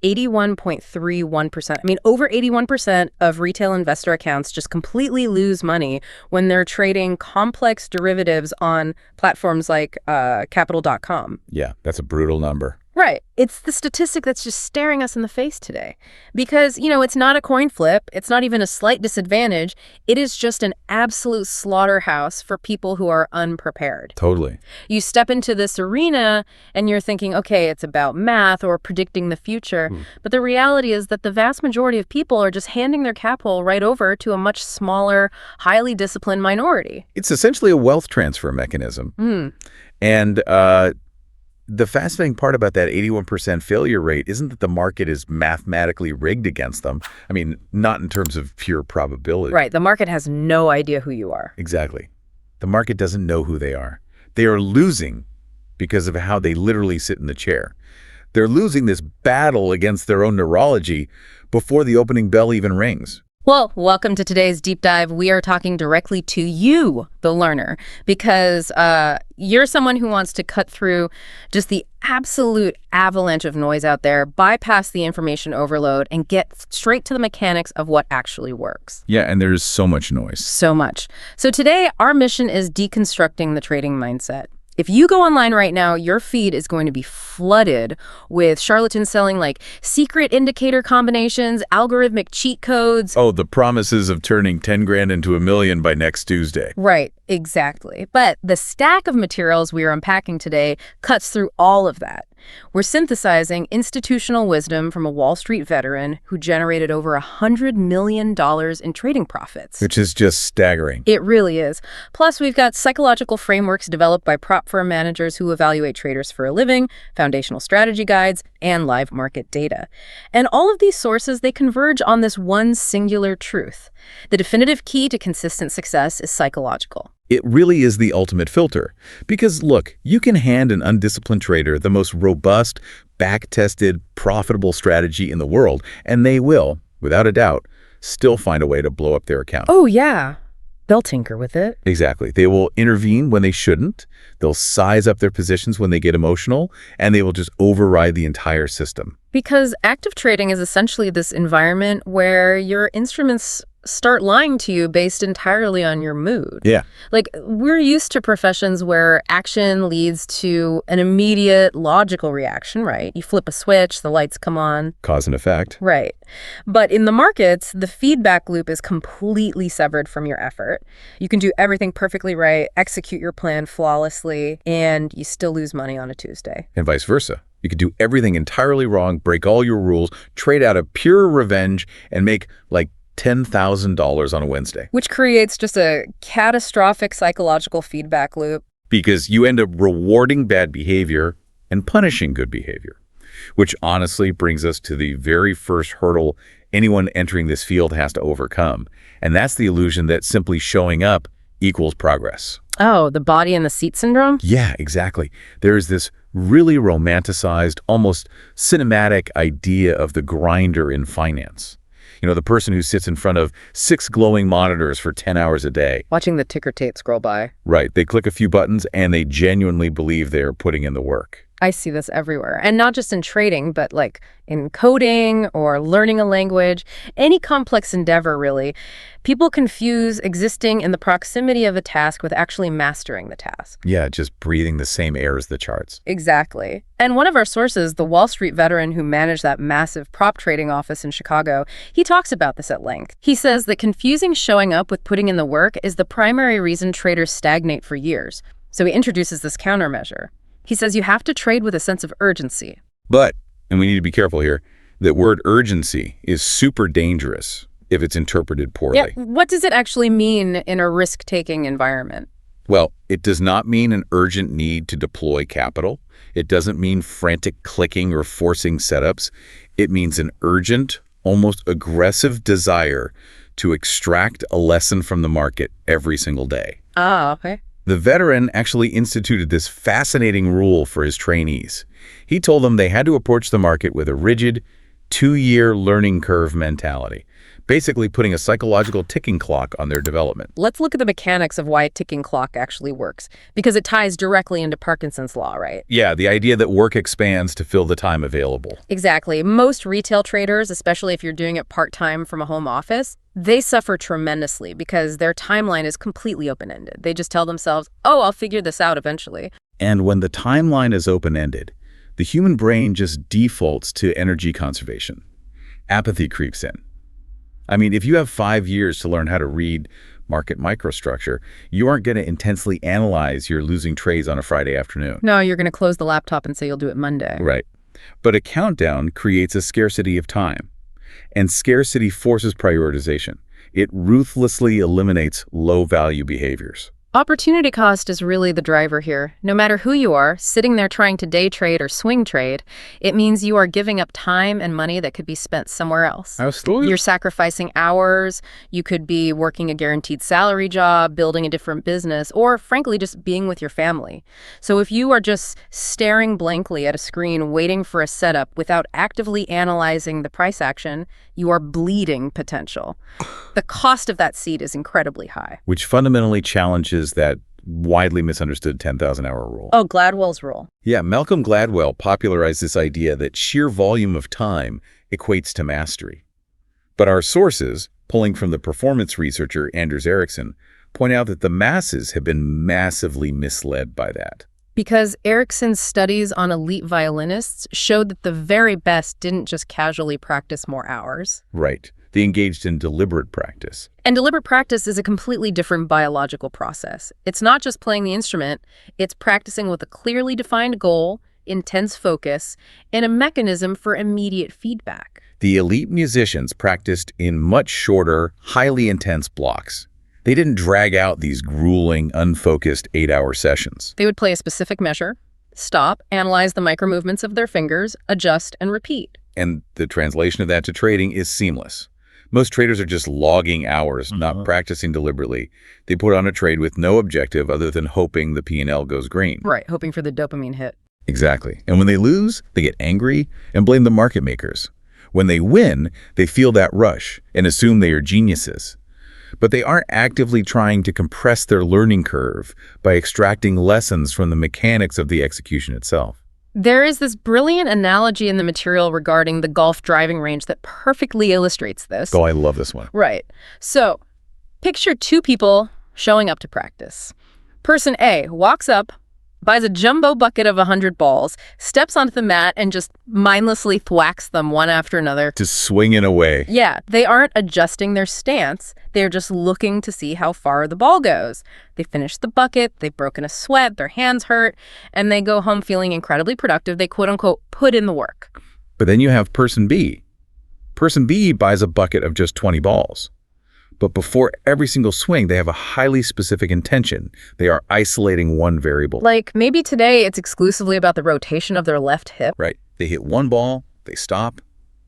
81.31%. I mean, over 81% of retail investor accounts just completely lose money when they're trading complex derivatives on platforms like Capital.com. Yeah, that's a brutal number. Right. It's the statistic that's just staring us in the face today. Because, it's not a coin flip. It's not even a slight disadvantage. It is just an absolute slaughterhouse for people who are unprepared. Totally. You step into this arena and you're thinking, okay, it's about math or predicting the future. But the reality is that the vast majority of people are just handing their capital right over to a much smaller, highly disciplined minority. It's essentially a wealth transfer mechanism. And the fascinating part about that 81% failure rate isn't that the market is mathematically rigged against them. I mean, not in terms of pure probability. Right. The market has no idea who you are. Exactly. The market doesn't know who they are. They are losing because of how they literally sit in the chair. They're losing this battle against their own neurology before the opening bell even rings. Well, welcome to today's deep dive. We are talking directly to you, the learner, because you're someone who wants to cut through just the absolute avalanche of noise out there, bypass the information overload, and get straight to the mechanics of what actually works. Yeah, and there's so much noise. So much. So today, our mission is deconstructing the trading mindset. If you go online right now, your feed is going to be flooded with charlatans selling like secret indicator combinations, algorithmic cheat codes. Oh, the promises of turning 10 grand into $1 million by next Tuesday. Right, exactly. But the stack of materials we are unpacking today cuts through all of that. We're synthesizing institutional wisdom from a Wall Street veteran who generated over $100 million in trading profits. Which is just staggering. It really is. Plus, we've got psychological frameworks developed by prop firm managers who evaluate traders for a living, foundational strategy guides, and live market data. And all of these sources, they converge on this one singular truth. The definitive key to consistent success is psychological. It really is the ultimate filter. Because look, you can hand an undisciplined trader the most robust, back-tested, profitable strategy in the world, and they will, without a doubt, still find a way to blow up their account. Oh, yeah. They'll tinker with it. Exactly. They will intervene when they shouldn't. They'll size up their positions when they get emotional, and they will just override the entire system. Because active trading is essentially this environment where your instruments start lying to you based entirely on your mood. Yeah. Like, we're used to professions where action leads to an immediate logical reaction, right? You flip a switch, the lights come on. Cause and effect. Right. But in the markets, the feedback loop is completely severed from your effort. You can do everything perfectly right, execute your plan flawlessly, and you still lose money on a Tuesday. And vice versa. You could do everything entirely wrong, break all your rules, trade out of pure revenge, and make like $10,000 on a Wednesday. Which creates just a catastrophic psychological feedback loop. Because you end up rewarding bad behavior and punishing good behavior. Which honestly brings us to the very first hurdle anyone entering this field has to overcome. And that's the illusion that simply showing up equals progress. Oh, the body in the seat syndrome? Yeah, exactly. There is this really romanticized, almost cinematic idea of the grinder in finance. You know, the person who sits in front of 6 glowing monitors for 10 hours a day. Watching the ticker tape scroll by. Right. They click a few buttons and they genuinely believe they're putting in the work. I see this everywhere. And not just in trading, but like in coding or learning a language, any complex endeavor, really. People confuse existing in the proximity of a task with actually mastering the task. Yeah, just breathing the same air as the charts. Exactly. And one of our sources, the Wall Street veteran who managed that massive prop trading office in Chicago, he talks about this at length. He says that confusing showing up with putting in the work is the primary reason traders stagnate for years. So he introduces this countermeasure. He says you have to trade with a sense of urgency. But, and we need to be careful here, that word urgency is super dangerous if it's interpreted poorly. Yeah, what does it actually mean in a risk-taking environment? Well, it does not mean an urgent need to deploy capital. It doesn't mean frantic clicking or forcing setups. It means an urgent, almost aggressive desire to extract a lesson from the market every single day. Ah, okay. The veteran actually instituted this fascinating rule for his trainees. He told them they had to approach the market with a rigid, 2-year learning curve mentality, basically putting a psychological ticking clock on their development. Let's look at the mechanics of why a ticking clock actually works, because it ties directly into Parkinson's law, right? Yeah, the idea that work expands to fill the time available. Exactly. Most retail traders, especially if you're doing it part-time from a home office, they suffer tremendously because their timeline is completely open-ended. They just tell themselves, oh, I'll figure this out eventually. And when the timeline is open-ended, the human brain just defaults to energy conservation. Apathy creeps in. I mean, if you have 5 years to learn how to read market microstructure, you aren't going to intensely analyze your losing trades on a Friday afternoon. No, you're going to close the laptop and say you'll do it Monday. Right. But a countdown creates a scarcity of time, and scarcity forces prioritization. It ruthlessly eliminates low-value behaviors. Opportunity cost is really the driver here. No matter who you are, sitting there trying to day trade or swing trade, it means you are giving up time and money that could be spent somewhere else. You're sacrificing hours, you could be working a guaranteed salary job, building a different business, or frankly, just being with your family. So if you are just staring blankly at a screen waiting for a setup without actively analyzing the price action, you are bleeding potential. The cost of that seat is incredibly high. Which fundamentally challenges that widely misunderstood 10,000-hour rule. Oh, Gladwell's rule. Yeah, Malcolm Gladwell popularized this idea that sheer volume of time equates to mastery. But our sources, pulling from the performance researcher Anders Ericsson, point out that the masses have been massively misled by that. Because Ericsson's studies on elite violinists showed that the very best didn't just casually practice more hours. Right. They engaged in deliberate practice. And deliberate practice is a completely different biological process. It's not just playing the instrument, it's practicing with a clearly defined goal, intense focus, and a mechanism for immediate feedback. The elite musicians practiced in much shorter, highly intense blocks. They didn't drag out these grueling, unfocused 8-hour sessions. They would play a specific measure, stop, analyze the micro-movements of their fingers, adjust, and repeat. And the translation of that to trading is seamless. Most traders are just logging hours, not practicing deliberately. They put on a trade with no objective other than hoping the P&L goes green. Right, hoping for the dopamine hit. Exactly. And when they lose, they get angry and blame the market makers. When they win, they feel that rush and assume they are geniuses. But they aren't actively trying to compress their learning curve by extracting lessons from the mechanics of the execution itself. There is this brilliant analogy in the material regarding the golf driving range that perfectly illustrates this. Oh, I love this one. Right. So, picture two people showing up to practice. Person A walks up, buys a jumbo bucket of 100 balls, steps onto the mat, and just mindlessly thwacks them one after another. Just swinging away. Yeah, they aren't adjusting their stance. They're just looking to see how far the ball goes. They finish the bucket, they've broken a sweat, their hands hurt, and they go home feeling incredibly productive. They quote-unquote put in the work. But then you have person B. Person B buys a bucket of just 20 balls. But before every single swing, they have a highly specific intention. They are isolating one variable. Like, maybe today it's exclusively about the rotation of their left hip. Right. They hit one ball, they stop,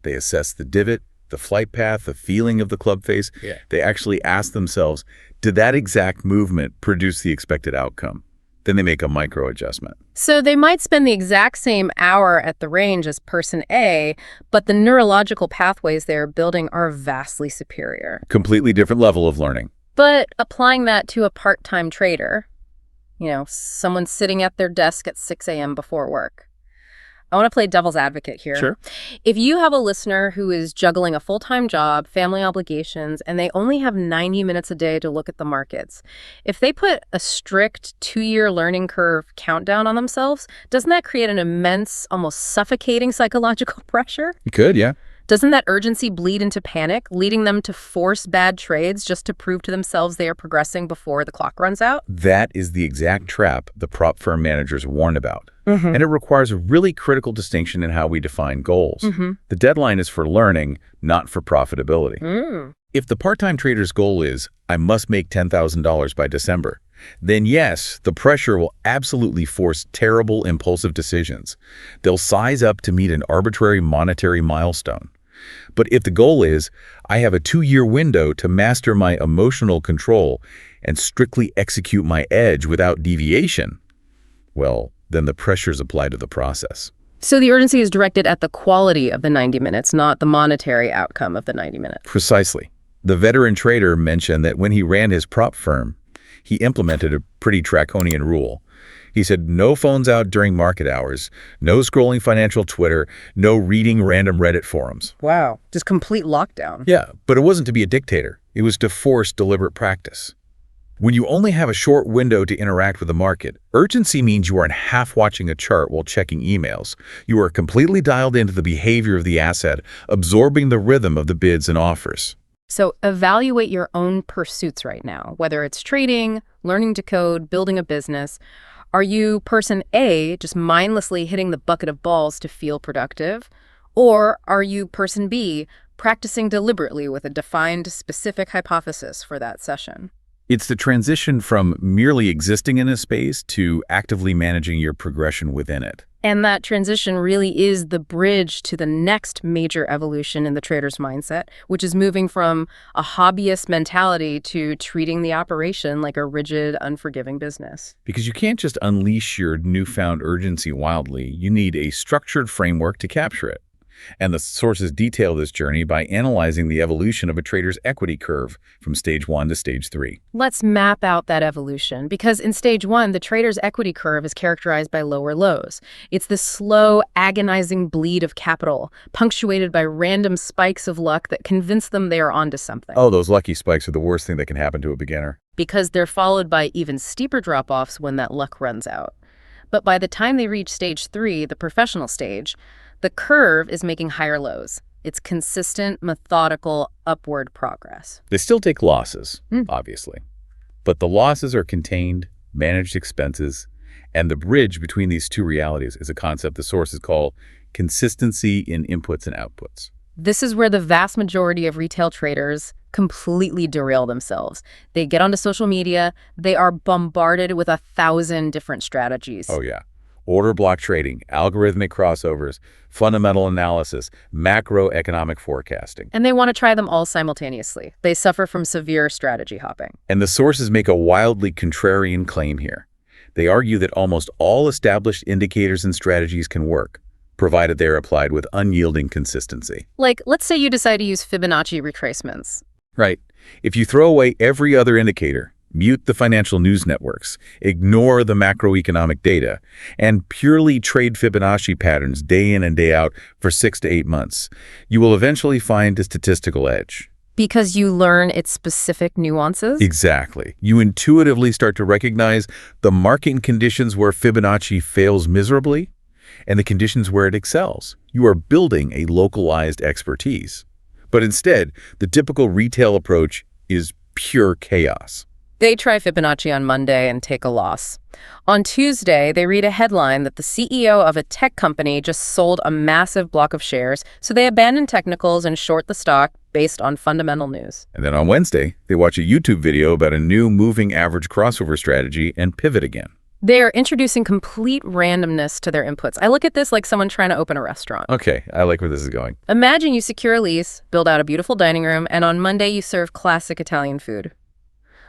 they assess the divot, the flight path, the feeling of the club face. Yeah. They actually ask themselves, did that exact movement produce the expected outcome? Then they make a micro adjustment. So they might spend the exact same hour at the range as person A, but the neurological pathways they're building are vastly superior. Completely different level of learning. But applying that to a part-time trader, someone sitting at their desk at 6 a.m. before work. I want to play devil's advocate here. Sure. If you have a listener who is juggling a full-time job, family obligations, and they only have 90 minutes a day to look at the markets, if they put a strict 2-year learning curve countdown on themselves, doesn't that create an immense, almost suffocating psychological pressure? It could, yeah. Doesn't that urgency bleed into panic, leading them to force bad trades just to prove to themselves they are progressing before the clock runs out? That is the exact trap the prop firm managers warn about. And it requires a really critical distinction in how we define goals. The deadline is for learning, not for profitability. If the part-time trader's goal is, I must make $10,000 by December, then yes, the pressure will absolutely force terrible, impulsive decisions. They'll size up to meet an arbitrary monetary milestone. But if the goal is, I have a 2-year window to master my emotional control and strictly execute my edge without deviation, well, then the pressures apply to the process. So the urgency is directed at the quality of the 90 minutes, not the monetary outcome of the 90 minutes. Precisely. The veteran trader mentioned that when he ran his prop firm, he implemented a pretty draconian rule. He said no phones out during market hours, no scrolling financial Twitter, no reading random Reddit forums. Wow. Just complete lockdown. Yeah, but it wasn't to be a dictator. It was to force deliberate practice. When you only have a short window to interact with the market, urgency means you aren't half watching a chart while checking emails. You are completely dialed into the behavior of the asset, absorbing the rhythm of the bids and offers. So evaluate your own pursuits right now, whether it's trading, learning to code, building a business. Are you person A, just mindlessly hitting the bucket of balls to feel productive? Or are you person B, practicing deliberately with a defined, specific hypothesis for that session? It's the transition from merely existing in a space to actively managing your progression within it. And that transition really is the bridge to the next major evolution in the trader's mindset, which is moving from a hobbyist mentality to treating the operation like a rigid, unforgiving business. Because you can't just unleash your newfound urgency wildly. You need a structured framework to capture it. And the sources detail this journey by analyzing the evolution of a trader's equity curve from stage 1 to stage 3. Let's map out that evolution, because in stage 1, the trader's equity curve is characterized by lower lows. It's this slow, agonizing bleed of capital, punctuated by random spikes of luck that convince them they are onto something. Oh, those lucky spikes are the worst thing that can happen to a beginner. Because they're followed by even steeper drop-offs when that luck runs out. But by the time they reach stage 3, the professional stage, the curve is making higher lows. It's consistent, methodical, upward progress. They still take losses, obviously. But the losses are contained, managed expenses, and the bridge between these two realities is a concept the sources call consistency in inputs and outputs. This is where the vast majority of retail traders completely derail themselves. They get onto social media, they are bombarded with 1,000 different strategies. Oh, yeah. Order block trading, algorithmic crossovers, fundamental analysis, macroeconomic forecasting. And they want to try them all simultaneously. They suffer from severe strategy hopping. And the sources make a wildly contrarian claim here. They argue that almost all established indicators and strategies can work, provided they are applied with unyielding consistency. Like, let's say you decide to use Fibonacci retracements. Right. If you throw away every other indicator, mute the financial news networks, ignore the macroeconomic data, and purely trade Fibonacci patterns day in and day out for 6 to 8 months, you will eventually find a statistical edge. Because you learn its specific nuances? Exactly. You intuitively start to recognize the market conditions where Fibonacci fails miserably and the conditions where it excels. You are building a localized expertise. But instead, the typical retail approach is pure chaos. They try Fibonacci on Monday and take a loss. On Tuesday, they read a headline that the CEO of a tech company just sold a massive block of shares, so they abandon technicals and short the stock based on fundamental news. And then on Wednesday, they watch a YouTube video about a new moving average crossover strategy and pivot again. They are introducing complete randomness to their inputs. I look at this like someone trying to open a restaurant. Okay, I like where this is going. Imagine you secure a lease, build out a beautiful dining room, and on Monday you serve classic Italian food.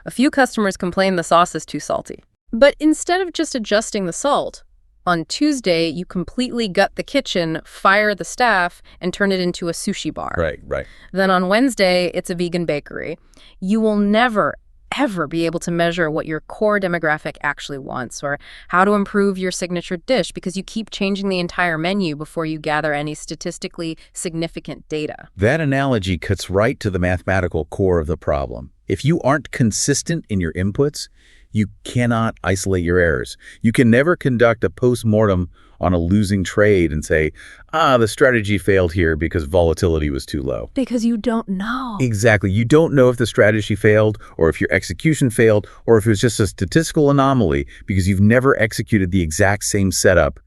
A few customers complain the sauce is too salty. But instead of just adjusting the salt, on Tuesday you completely gut the kitchen, fire the staff, and turn it into a sushi bar. Right. Then on Wednesday, it's a vegan bakery. You will never, ever be able to measure what your core demographic actually wants or how to improve your signature dish because you keep changing the entire menu before you gather any statistically significant data. That analogy cuts right to the mathematical core of the problem. If you aren't consistent in your inputs, you cannot isolate your errors. You can never conduct a post-mortem on a losing trade and say, the strategy failed here because volatility was too low. Because you don't know. Exactly. You don't know if the strategy failed or if your execution failed or if it was just a statistical anomaly because you've never executed the exact same setup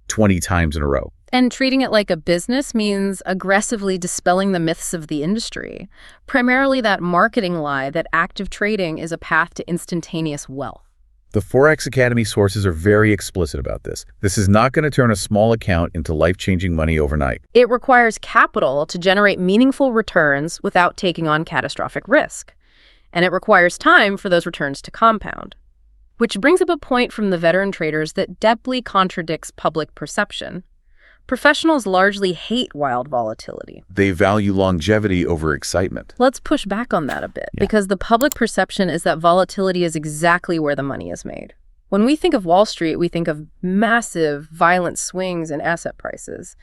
20 times in a row. And treating it like a business means aggressively dispelling the myths of the industry, primarily that marketing lie that active trading is a path to instantaneous wealth. The Forex Academy sources are very explicit about this. This is not going to turn a small account into life-changing money overnight. It requires capital to generate meaningful returns without taking on catastrophic risk. And it requires time for those returns to compound. Which brings up a point from the veteran traders that deeply contradicts public perception. Professionals largely hate wild volatility. They value longevity over excitement. Let's push back on that a bit, because the public perception is that volatility is exactly where the money is made. When we think of Wall Street, we think of massive, violent swings in asset prices.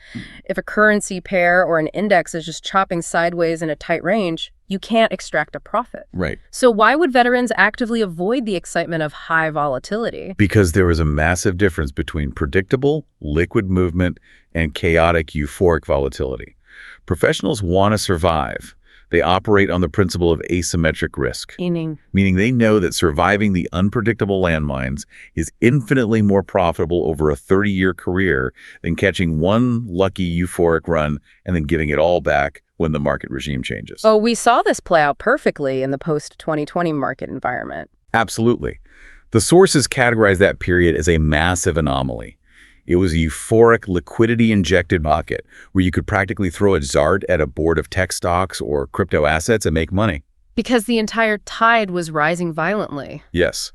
If a currency pair or an index is just chopping sideways in a tight range, you can't extract a profit. Right. So why would veterans actively avoid the excitement of high volatility? Because there is a massive difference between predictable, liquid movement and chaotic, euphoric volatility. Professionals want to survive. They operate on the principle of asymmetric risk, Meaning they know that surviving the unpredictable landmines is infinitely more profitable over a 30-year career than catching one lucky euphoric run and then giving it all back when the market regime changes. Oh, we saw this play out perfectly in the post-2020 market environment. Absolutely. The sources categorize that period as a massive anomaly. It was a euphoric, liquidity-injected market where you could practically throw a dart at a board of tech stocks or crypto assets and make money. Because the entire tide was rising violently. Yes,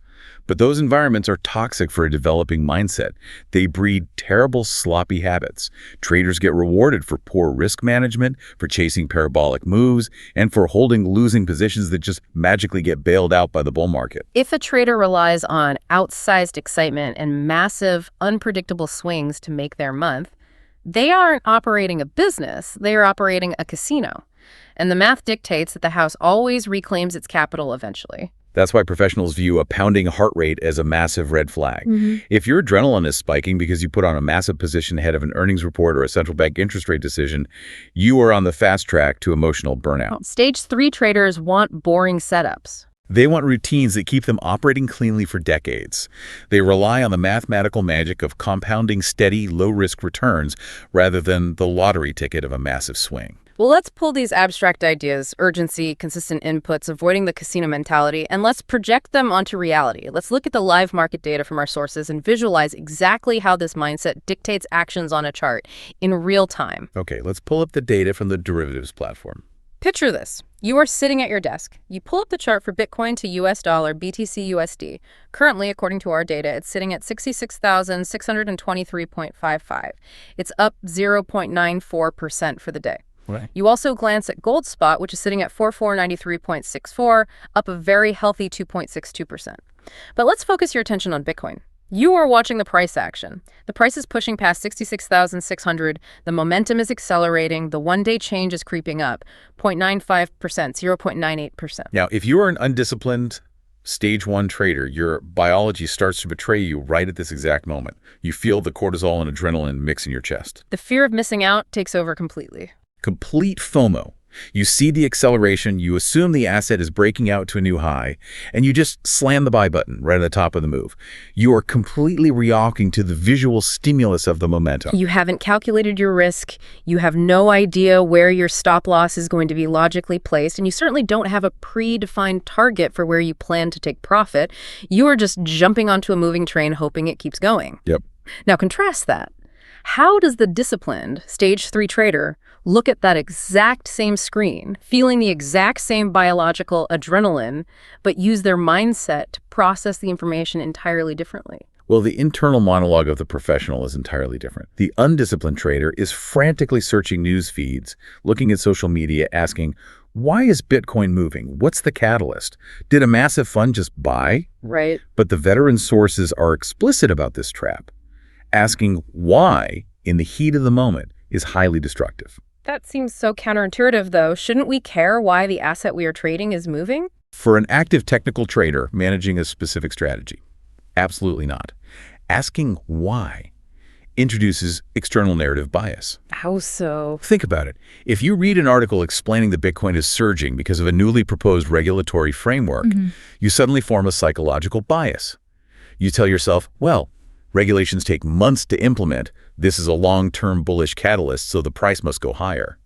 but those environments are toxic for a developing mindset. They breed terrible, sloppy habits. Traders get rewarded for poor risk management, for chasing parabolic moves, and for holding losing positions that just magically get bailed out by the bull market. If a trader relies on outsized excitement and massive, unpredictable swings to make their month, they aren't operating a business, they are operating a casino. And the math dictates that the house always reclaims its capital eventually. That's why professionals view a pounding heart rate as a massive red flag. If your adrenaline is spiking because you put on a massive position ahead of an earnings report or a central bank interest rate decision, you are on the fast track to emotional burnout. Stage 3 traders want boring setups. They want routines that keep them operating cleanly for decades. They rely on the mathematical magic of compounding steady, low-risk returns rather than the lottery ticket of a massive swing. Well, let's pull these abstract ideas, urgency, consistent inputs, avoiding the casino mentality, and let's project them onto reality. Let's look at the live market data from our sources and visualize exactly how this mindset dictates actions on a chart in real time. Okay, let's pull up the data from the derivatives platform. Picture this. You are sitting at your desk. You pull up the chart for Bitcoin to US dollar, BTC USD. Currently, according to our data, it's sitting at 66,623.55. It's up 0.94% for the day. Right. You also glance at gold spot, which is sitting at 4493.64, up a very healthy 2.62%. But let's focus your attention on Bitcoin. You are watching the price action. The price is pushing past 66,600. The momentum is accelerating. The one-day change is creeping up, 0.95%, 0.98%. Now, if you are an undisciplined stage 1 trader, your biology starts to betray you right at this exact moment. You feel the cortisol and adrenaline mix in your chest. The fear of missing out takes over completely. Complete FOMO. You see the acceleration, you assume the asset is breaking out to a new high, and you just slam the buy button right at the top of the move. You are completely reacting to the visual stimulus of the momentum. You haven't calculated your risk, you have no idea where your stop loss is going to be logically placed, and you certainly don't have a predefined target for where you plan to take profit. You are just jumping onto a moving train hoping it keeps going. Yep. Now contrast that. How does the disciplined stage 3 trader look at that exact same screen, feeling the exact same biological adrenaline, but use their mindset to process the information entirely differently? Well, the internal monologue of the professional is entirely different. The undisciplined trader is frantically searching news feeds, looking at social media, asking, why is Bitcoin moving? What's the catalyst? Did a massive fund just buy? Right. But the veteran sources are explicit about this trap. Asking why in the heat of the moment is highly destructive. That seems so counterintuitive, though. Shouldn't we care why the asset we are trading is moving? For an active technical trader managing a specific strategy, absolutely not. Asking why introduces external narrative bias. How so? Think about it. If you read an article explaining that Bitcoin is surging because of a newly proposed regulatory framework, you suddenly form a psychological bias. You tell yourself, well, regulations take months to implement. This is a long-term bullish catalyst, so the price must go higher.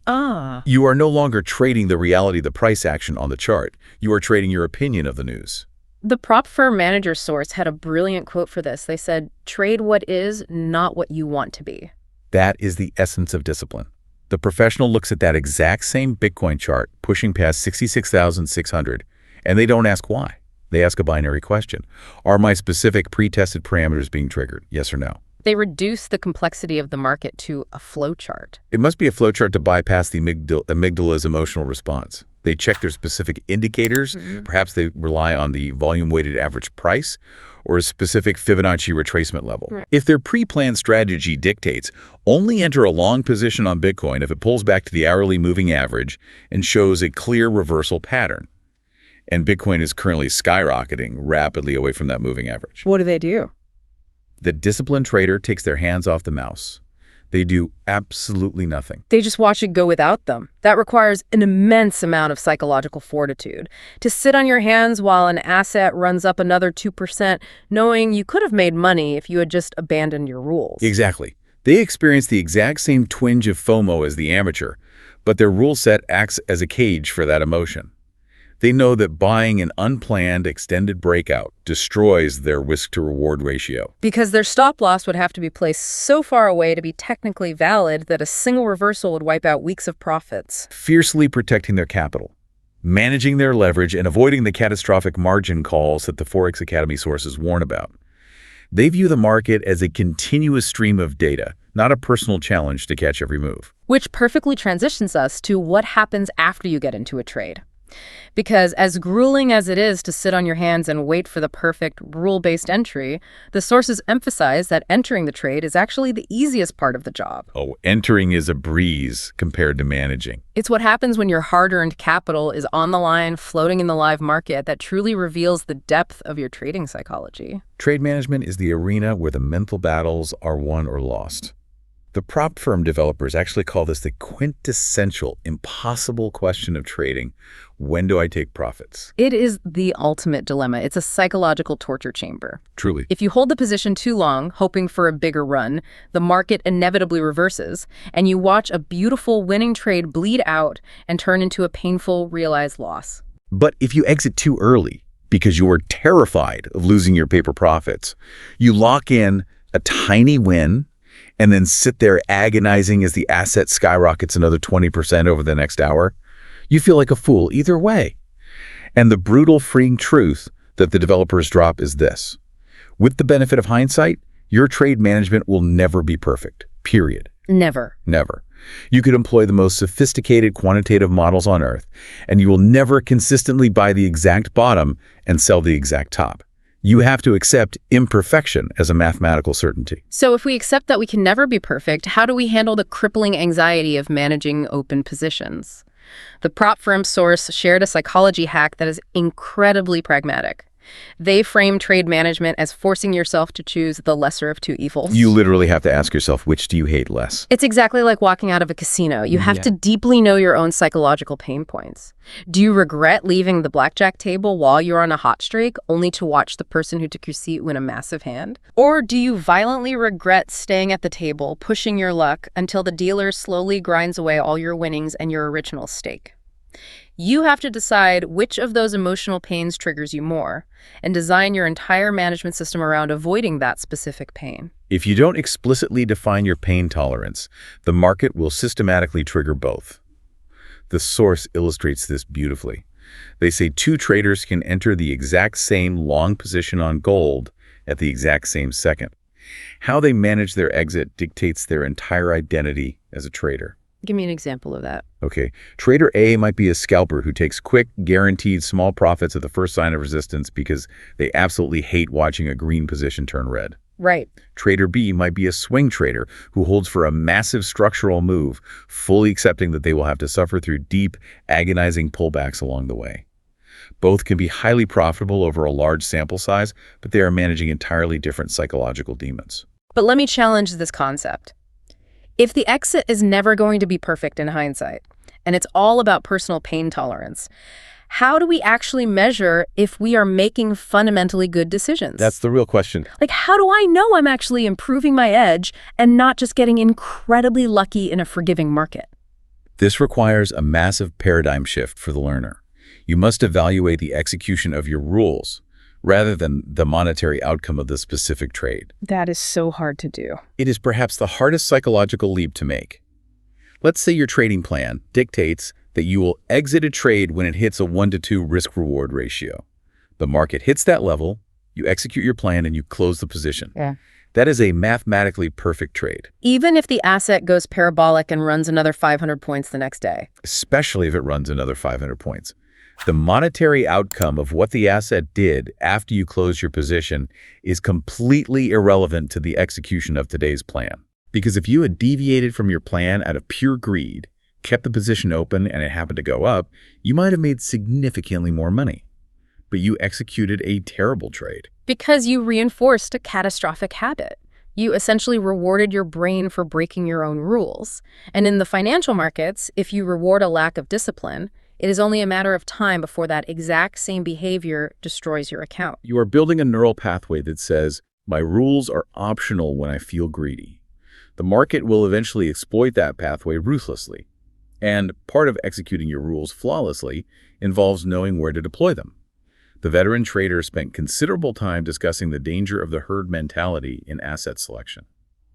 You are no longer trading the reality of the price action on the chart. You are trading your opinion of the news. The prop firm manager source had a brilliant quote for this. They said, trade what is, not what you want to be. That is the essence of discipline. The professional looks at that exact same Bitcoin chart pushing past 66,600, and they don't ask why. They ask a binary question. Are my specific pre-tested parameters being triggered? Yes or no? They reduce the complexity of the market to a flowchart. It must be a flowchart to bypass the amygdala's emotional response. They check their specific indicators. Perhaps they rely on the volume-weighted average price or a specific Fibonacci retracement level. If their pre-planned strategy dictates only enter a long position on Bitcoin if it pulls back to the hourly moving average and shows a clear reversal pattern, and Bitcoin is currently skyrocketing rapidly away from that moving average. What do they do? The disciplined trader takes their hands off the mouse. They do absolutely nothing. They just watch it go without them. That requires an immense amount of psychological fortitude. To sit on your hands while an asset runs up another 2%, knowing you could have made money if you had just abandoned your rules. Exactly. They experience the exact same twinge of FOMO as the amateur, but their rule set acts as a cage for that emotion. They know that buying an unplanned extended breakout destroys their risk-to-reward ratio. Because their stop loss would have to be placed so far away to be technically valid that a single reversal would wipe out weeks of profits. Fiercely protecting their capital, managing their leverage, and avoiding the catastrophic margin calls that the Forex Academy sources warn about. They view the market as a continuous stream of data, not a personal challenge to catch every move. Which perfectly transitions us to what happens after you get into a trade. Because as grueling as it is to sit on your hands and wait for the perfect rule-based entry, the sources emphasize that entering the trade is actually the easiest part of the job. Oh, entering is a breeze compared to managing. It's what happens when your hard-earned capital is on the line, floating in the live market, that truly reveals the depth of your trading psychology. Trade management is the arena where the mental battles are won or lost. The prop firm developers actually call this the quintessential, impossible question of trading. When do I take profits? It is the ultimate dilemma. It's a psychological torture chamber. Truly. If you hold the position too long, hoping for a bigger run, the market inevitably reverses, and you watch a beautiful winning trade bleed out and turn into a painful realized loss. But if you exit too early because you are terrified of losing your paper profits, you lock in a tiny win and then sit there agonizing as the asset skyrockets another 20% over the next hour, you feel like a fool either way. And the brutal, freeing truth that the developers drop is this. With the benefit of hindsight, your trade management will never be perfect, period. Never. Never. You could employ the most sophisticated quantitative models on earth, and you will never consistently buy the exact bottom and sell the exact top. You have to accept imperfection as a mathematical certainty. So if we accept that we can never be perfect, how do we handle the crippling anxiety of managing open positions? The prop firm source shared a psychology hack that is incredibly pragmatic. They frame trade management as forcing yourself to choose the lesser of two evils. You literally have to ask yourself, which do you hate less? It's exactly like walking out of a casino. You have to deeply know your own psychological pain points. Do you regret leaving the blackjack table while you're on a hot streak, only to watch the person who took your seat win a massive hand? Or do you violently regret staying at the table, pushing your luck, until the dealer slowly grinds away all your winnings and your original stake? You have to decide which of those emotional pains triggers you more, and design your entire management system around avoiding that specific pain. If you don't explicitly define your pain tolerance, the market will systematically trigger both. The source illustrates this beautifully. They say two traders can enter the exact same long position on gold at the exact same second. How they manage their exit dictates their entire identity as a trader. Give me an example of that. Okay, trader A might be a scalper who takes quick, guaranteed small profits at the first sign of resistance because they absolutely hate watching a green position turn red. Right. Trader B might be a swing trader who holds for a massive structural move, fully accepting that they will have to suffer through deep, agonizing pullbacks along the way. Both can be highly profitable over a large sample size, but they are managing entirely different psychological demons. But let me challenge this concept. If the exit is never going to be perfect in hindsight, and it's all about personal pain tolerance, how do we actually measure if we are making fundamentally good decisions? That's the real question. Like, how do I know I'm actually improving my edge and not just getting incredibly lucky in a forgiving market? This requires a massive paradigm shift for the learner. You must evaluate the execution of your rules, rather than the monetary outcome of the specific trade. That is so hard to do. It is perhaps the hardest psychological leap to make. Let's say your trading plan dictates that you will exit a trade when it hits a 1-to-2 risk-reward ratio. The market hits that level, you execute your plan, and you close the position. Yeah. That is a mathematically perfect trade, Even if the asset goes parabolic and runs another 500 points the next day. especially if it runs another 500 points. The monetary outcome of what the asset did after you close your position is completely irrelevant to the execution of today's plan. Because if you had deviated from your plan out of pure greed, kept the position open, and it happened to go up, you might have made significantly more money. But you executed a terrible trade. Because you reinforced a catastrophic habit. You essentially rewarded your brain for breaking your own rules. And in the financial markets, if you reward a lack of discipline, it is only a matter of time before that exact same behavior destroys your account. You are building a neural pathway that says, my rules are optional when I feel greedy. The market will eventually exploit that pathway ruthlessly. And part of executing your rules flawlessly involves knowing where to deploy them. The veteran trader spent considerable time discussing the danger of the herd mentality in asset selection.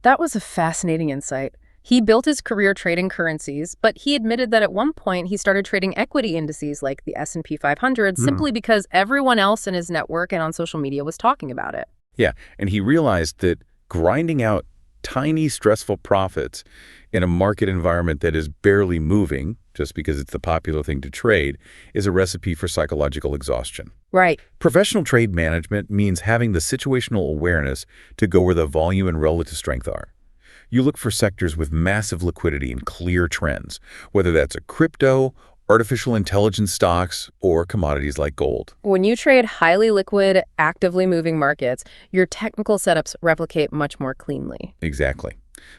That was a fascinating insight. He built his career trading currencies, but he admitted that at one point he started trading equity indices like the S&P 500 simply because everyone else in his network and on social media was talking about it. Yeah, and he realized that grinding out tiny, stressful profits in a market environment that is barely moving, just because it's the popular thing to trade, is a recipe for psychological exhaustion. Right. Professional trade management means having the situational awareness to go where the volume and relative strength are. You look for sectors with massive liquidity and clear trends, whether that's a crypto, artificial intelligence stocks, or commodities like gold. When you trade highly liquid, actively moving markets, your technical setups replicate much more cleanly. Exactly.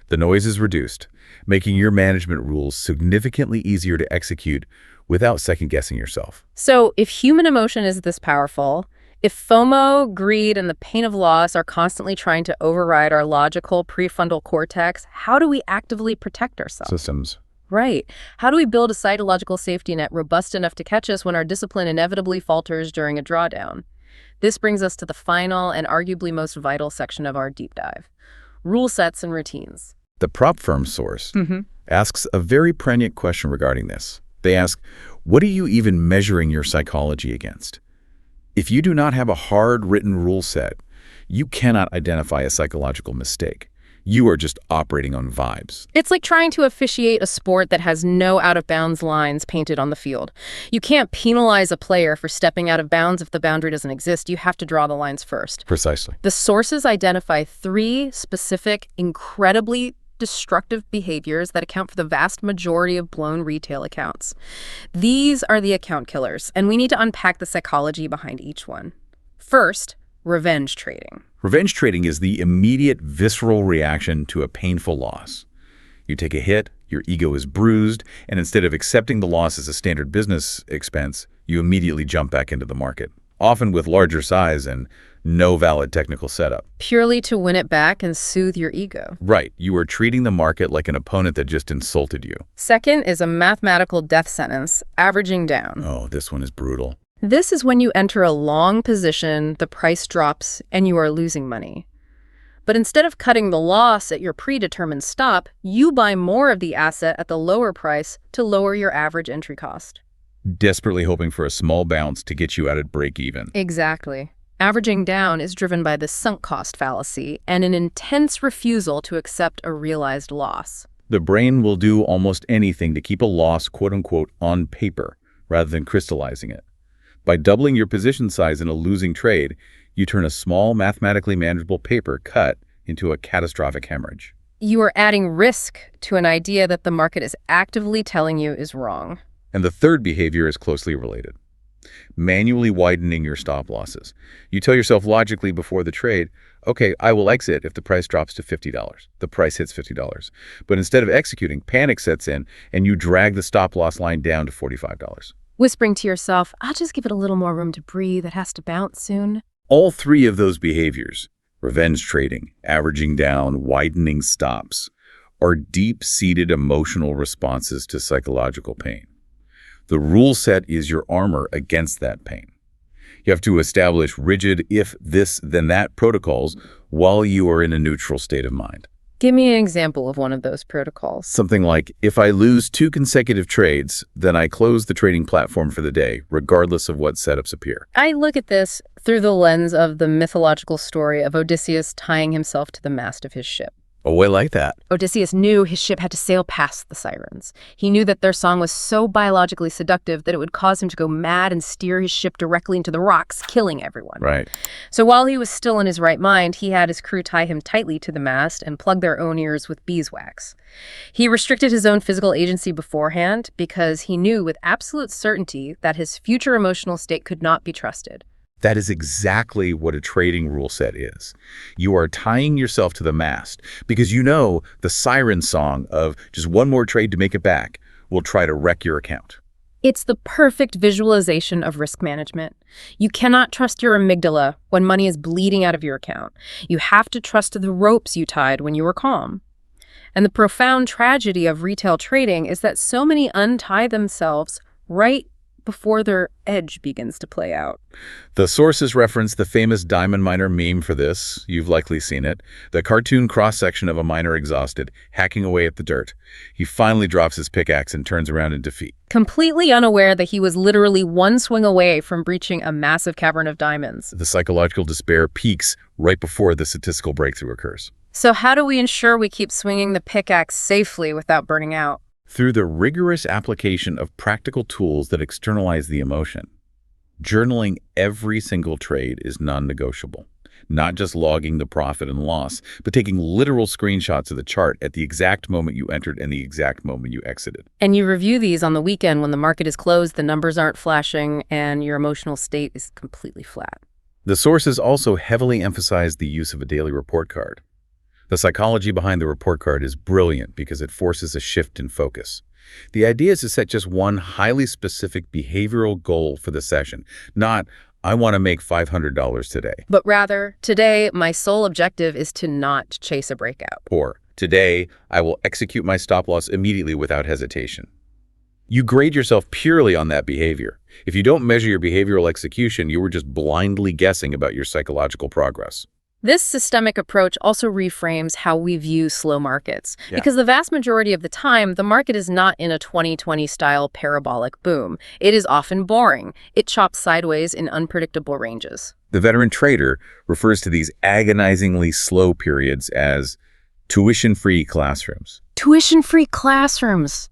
The noise is reduced, making your management rules significantly easier to execute without second-guessing yourself. So if human emotion is this powerful, if FOMO, greed, and the pain of loss are constantly trying to override our logical prefrontal cortex, how do we actively protect ourselves? Systems. Right. How do we build a psychological safety net robust enough to catch us when our discipline inevitably falters during a drawdown? This brings us to the final and arguably most vital section of our deep dive: rule sets and routines. The prop firm source asks a very pregnant question regarding this. They ask, what are you even measuring your psychology against? If you do not have a hard written rule set, you cannot identify a psychological mistake. You are just operating on vibes. It's like trying to officiate a sport that has no out-of-bounds lines painted on the field. You can't penalize a player for stepping out of bounds if the boundary doesn't exist. You have to draw the lines first. Precisely. The sources identify 3 specific, incredibly destructive behaviors that account for the vast majority of blown retail accounts. These are the account killers, and we need to unpack the psychology behind each one. First, revenge trading. Revenge trading is the immediate visceral reaction to a painful loss. You take a hit, your ego is bruised, and instead of accepting the loss as a standard business expense, you immediately jump back into the market, often with larger size and no valid technical setup. Purely to win it back and soothe your ego. Right, you are treating the market like an opponent that just insulted you. Second is a mathematical death sentence, averaging down. Oh, this one is brutal. This is when you enter a long position, the price drops, and you are losing money. But instead of cutting the loss at your predetermined stop, you buy more of the asset at the lower price to lower your average entry cost. Desperately hoping for a small bounce to get you out at break even. Exactly. Averaging down is driven by the sunk cost fallacy and an intense refusal to accept a realized loss. The brain will do almost anything to keep a loss, quote-unquote, on paper, rather than crystallizing it. By doubling your position size in a losing trade, you turn a small, mathematically manageable paper cut into a catastrophic hemorrhage. You are adding risk to an idea that the market is actively telling you is wrong. And the third behavior is closely related. Manually widening your stop losses. You tell yourself logically before the trade, okay, I will exit if the price drops to $50. The price hits $50. But instead of executing, panic sets in and you drag the stop loss line down to $45. Whispering to yourself, I'll just give it a little more room to breathe. It has to bounce soon. All 3 of those behaviors, revenge trading, averaging down, widening stops, are deep-seated emotional responses to psychological pain. The rule set is your armor against that pain. You have to establish rigid if this, then that protocols while you are in a neutral state of mind. Give me an example of one of those protocols. Something like, if I lose 2 consecutive trades, then I close the trading platform for the day, regardless of what setups appear. I look at this through the lens of the mythological story of Odysseus tying himself to the mast of his ship. Oh, I like that. Odysseus knew his ship had to sail past the sirens. He knew that their song was so biologically seductive that it would cause him to go mad and steer his ship directly into the rocks, killing everyone. Right. So while he was still in his right mind, he had his crew tie him tightly to the mast and plug their own ears with beeswax. He restricted his own physical agency beforehand because he knew with absolute certainty that his future emotional state could not be trusted. That is exactly what a trading rule set is. You are tying yourself to the mast because you know the siren song of just one more trade to make it back will try to wreck your account. It's the perfect visualization of risk management. You cannot trust your amygdala when money is bleeding out of your account. You have to trust the ropes you tied when you were calm. And the profound tragedy of retail trading is that so many untie themselves right before their edge begins to play out. The sources reference the famous diamond miner meme for this. You've likely seen it. The cartoon cross-section of a miner exhausted, hacking away at the dirt. He finally drops his pickaxe and turns around in defeat. Completely unaware that he was literally one swing away from breaching a massive cavern of diamonds. The psychological despair peaks right before the statistical breakthrough occurs. So how do we ensure we keep swinging the pickaxe safely without burning out? Through the rigorous application of practical tools that externalize the emotion. Journaling every single trade is non-negotiable. Not just logging the profit and loss, but taking literal screenshots of the chart at the exact moment you entered and the exact moment you exited. And you review these on the weekend when the market is closed, the numbers aren't flashing, and your emotional state is completely flat. The sources also heavily emphasize the use of a daily report card. The psychology behind the report card is brilliant because it forces a shift in focus. The idea is to set just one highly specific behavioral goal for the session, not, I want to make $500 today. But rather, today, my sole objective is to not chase a breakout. Or, today, I will execute my stop loss immediately without hesitation. You grade yourself purely on that behavior. If you don't measure your behavioral execution, you were just blindly guessing about your psychological progress. This systemic approach also reframes how we view slow markets, because the vast majority of the time, the market is not in a 2020-style parabolic boom. It is often boring. It chops sideways in unpredictable ranges. The veteran trader refers to these agonizingly slow periods as tuition-free classrooms. Tuition-free classrooms.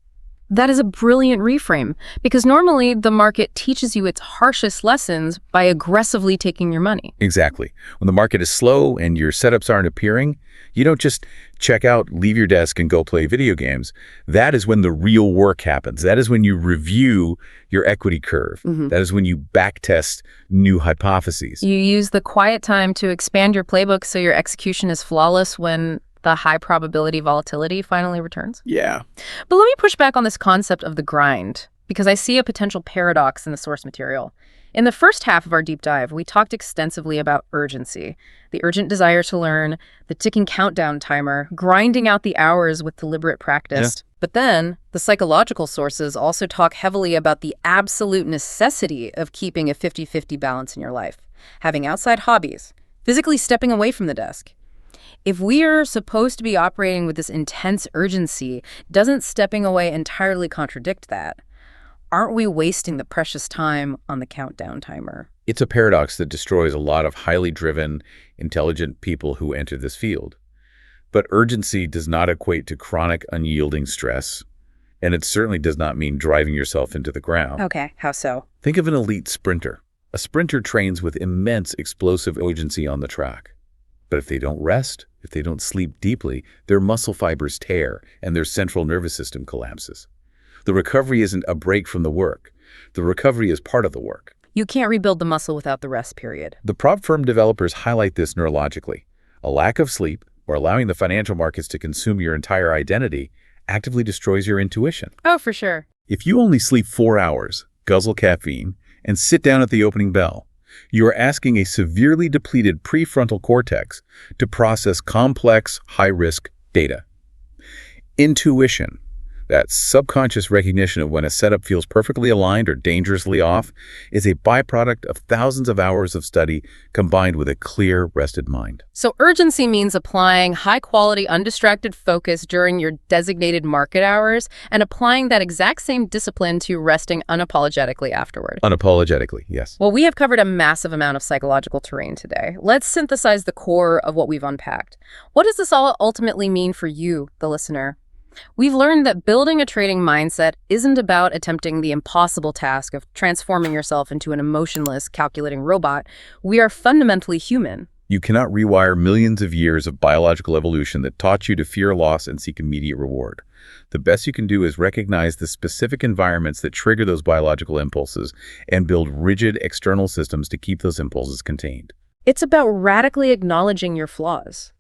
That is a brilliant reframe, because normally the market teaches you its harshest lessons by aggressively taking your money. Exactly. When the market is slow and your setups aren't appearing, you don't just check out, leave your desk, and go play video games. That is when the real work happens. That is when you review your equity curve. That is when you backtest new hypotheses. You use the quiet time to expand your playbook so your execution is flawless when the high probability volatility finally returns. Yeah. But let me push back on this concept of the grind, because I see a potential paradox in the source material. In the first half of our deep dive, we talked extensively about urgency, the urgent desire to learn, the ticking countdown timer, grinding out the hours with deliberate practice. But then, the psychological sources also talk heavily about the absolute necessity of keeping a 50-50 balance in your life, having outside hobbies, physically stepping away from the desk. If we are supposed to be operating with this intense urgency, doesn't stepping away entirely contradict that? Aren't we wasting the precious time on the countdown timer? It's a paradox that destroys a lot of highly driven, intelligent people who enter this field. But urgency does not equate to chronic, unyielding stress, and it certainly does not mean driving yourself into the ground. Okay, how so? Think of an elite sprinter. A sprinter trains with immense explosive urgency on the track. But if they don't rest, if they don't sleep deeply, their muscle fibers tear and their central nervous system collapses. The recovery isn't a break from the work. The recovery is part of the work. You can't rebuild the muscle without the rest period. The prop firm developers highlight this neurologically. A lack of sleep, or allowing the financial markets to consume your entire identity, actively destroys your intuition. Oh, for sure. If you only sleep 4 hours, guzzle caffeine, and sit down at the opening bell, you are asking a severely depleted prefrontal cortex to process complex, high-risk data. Intuition, That subconscious recognition of when a setup feels perfectly aligned or dangerously off is a byproduct of thousands of hours of study combined with a clear, rested mind. So urgency means applying high-quality, undistracted focus during your designated market hours and applying that exact same discipline to resting unapologetically afterward. Unapologetically, yes. Well, we have covered a massive amount of psychological terrain today. Let's synthesize the core of what we've unpacked. What does this all ultimately mean for you, the listener? We've learned that building a trading mindset isn't about attempting the impossible task of transforming yourself into an emotionless, calculating robot. We are fundamentally human. You cannot rewire millions of years of biological evolution that taught you to fear loss and seek immediate reward. The best you can do is recognize the specific environments that trigger those biological impulses and build rigid external systems to keep those impulses contained. It's about radically acknowledging your flaws.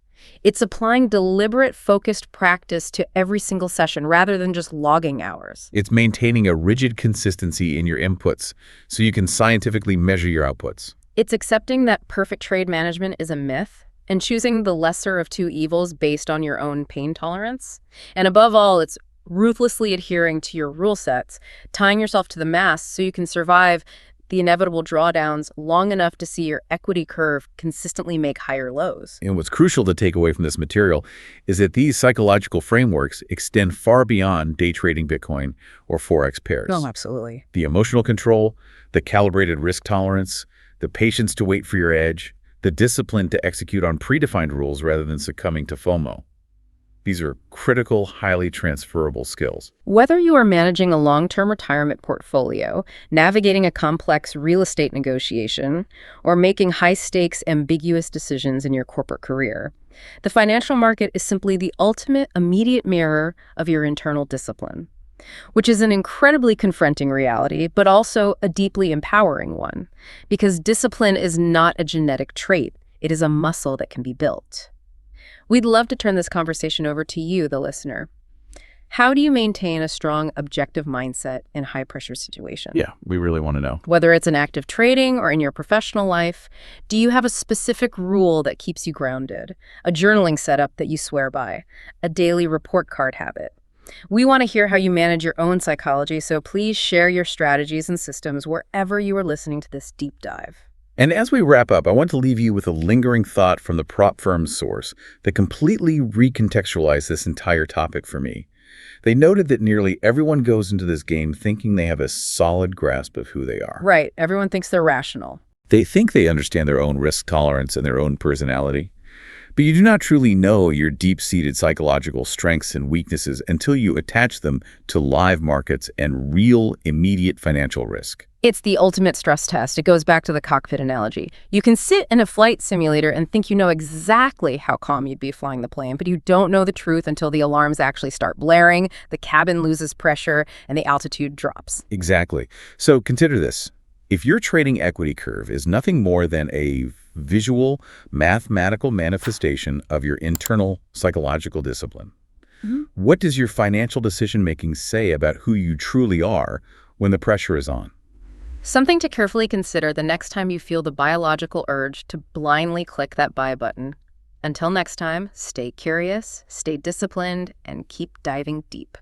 It's applying deliberate, focused practice to every single session rather than just logging hours. It's maintaining a rigid consistency in your inputs so you can scientifically measure your outputs. It's accepting that perfect trade management is a myth and choosing the lesser of two evils based on your own pain tolerance. And above all, it's ruthlessly adhering to your rule sets, tying yourself to the mast so you can survive the inevitable drawdowns long enough to see your equity curve consistently make higher lows. And what's crucial to take away from this material is that these psychological frameworks extend far beyond day trading Bitcoin or Forex pairs. Oh, absolutely. The emotional control, the calibrated risk tolerance, the patience to wait for your edge, the discipline to execute on predefined rules rather than succumbing to FOMO. These are critical, highly transferable skills. Whether you are managing a long-term retirement portfolio, navigating a complex real estate negotiation, or making high-stakes, ambiguous decisions in your corporate career, the financial market is simply the ultimate, immediate mirror of your internal discipline, which is an incredibly confronting reality, but also a deeply empowering one, because discipline is not a genetic trait. It is a muscle that can be built. We'd love to turn this conversation over to you, the listener. How do you maintain a strong, objective mindset in high-pressure situations? Yeah, we really want to know. Whether it's in active trading or in your professional life, do you have a specific rule that keeps you grounded, a journaling setup that you swear by, a daily report card habit? We want to hear how you manage your own psychology, so please share your strategies and systems wherever you are listening to this deep dive. And as we wrap up, I want to leave you with a lingering thought from the prop firm's source that completely recontextualized this entire topic for me. They noted that nearly everyone goes into this game thinking they have a solid grasp of who they are. Right. Everyone thinks they're rational. They think they understand their own risk tolerance and their own personality. But you do not truly know your deep-seated psychological strengths and weaknesses until you attach them to live markets and real, immediate financial risk. It's the ultimate stress test. It goes back to the cockpit analogy. You can sit in a flight simulator and think you know exactly how calm you'd be flying the plane, but you don't know the truth until the alarms actually start blaring, the cabin loses pressure, and the altitude drops. Exactly. So consider this. If your trading equity curve is nothing more than a visual, mathematical manifestation of your internal psychological discipline, what does your financial decision-making say about who you truly are when the pressure is on? Something to carefully consider the next time you feel the biological urge to blindly click that buy button. Until next time, stay curious, stay disciplined, and keep diving deep.